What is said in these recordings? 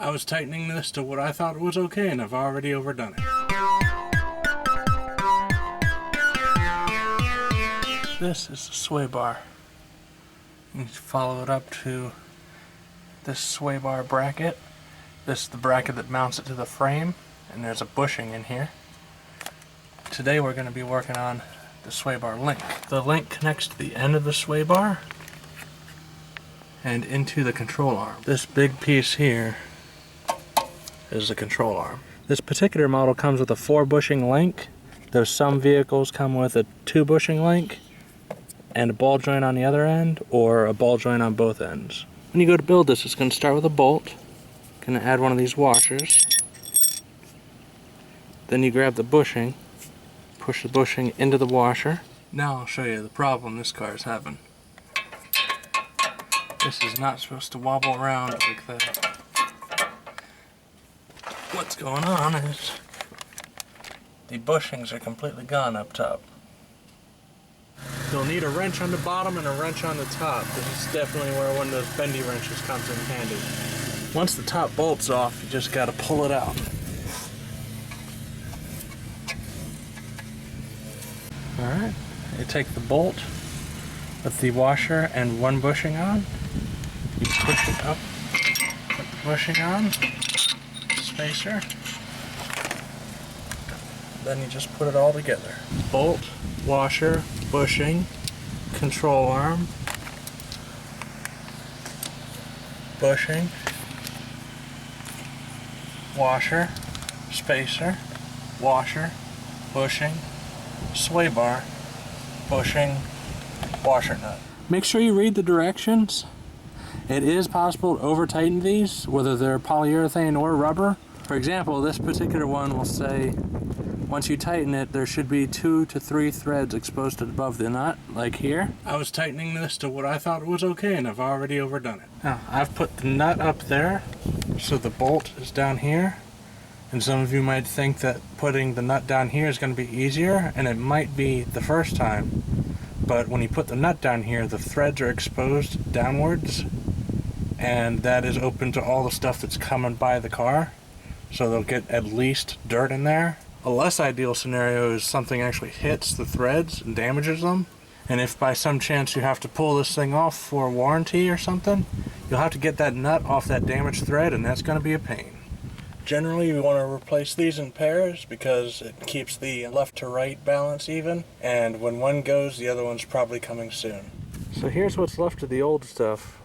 I was tightening this to what I thought was okay, and I've already overdone it. This is the sway bar. You follow it up to this sway bar bracket. This is the bracket that mounts it to the frame, and there's a bushing in here. Today we're going to be working on the sway bar link. The link connects to the end of the sway bar and into the control arm. This big piece here is the control arm. This particular model comes with a 4-bushing link. There's some vehicles come with a 2-bushing link and a ball joint on the other end, or a ball joint on both ends. When you go to build this, it's going to start with a bolt. Going to add one of these washers. Then you grab the bushing, push the bushing into the washer. Now I'll show you the problem this car is having. This is not supposed to wobble around like that. What's going on is the bushings are completely gone up top. You'll need a wrench on the bottom and a wrench on the top. This is definitely where one of those bendy wrenches comes in handy. Once the top bolt's off, you just gotta pull it out. Alright, you take the bolt with the washer and 1 bushing on. You push it up, put the bushing on, spacer. Then you just put it all together. Bolt, washer, bushing, control arm, bushing, washer, spacer, washer, bushing, sway bar, bushing, washer nut. Make sure you read the directions. It is possible to over tighten these, whether they're polyurethane or rubber. For example, this particular one will say once you tighten it, there should be 2 to 3 threads exposed above the nut, like here. I was tightening this to what I thought was okay, and I've already overdone it. Now, I've put the nut up there, so the bolt is down here. And some of you might think that putting the nut down here is going to be easier, and it might be the first time. But when you put the nut down here, the threads are exposed downwards, and that is open to all the stuff that's coming by the car. So they'll get at least dirt in there. A less ideal scenario is something actually hits the threads and damages them. And if by some chance you have to pull this thing off for warranty or something, you'll have to get that nut off that damaged thread, and that's going to be a pain. Generally, you want to replace these in pairs because it keeps the left to right balance even, and when one goes, the other one's probably coming soon. So here's what's left of the old stuff.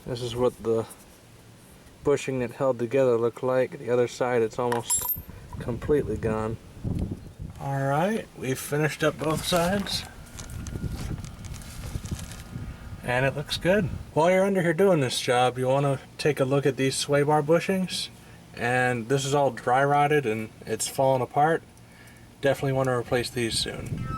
This is what the bushing that held together looked like. The other side, it's almost completely gone. Alright, we've finished up both sides. And it looks good. While you're under here doing this job, you want to take a look at these sway bar bushings. And this is all dry rotted and it's falling apart. Definitely want to replace these soon.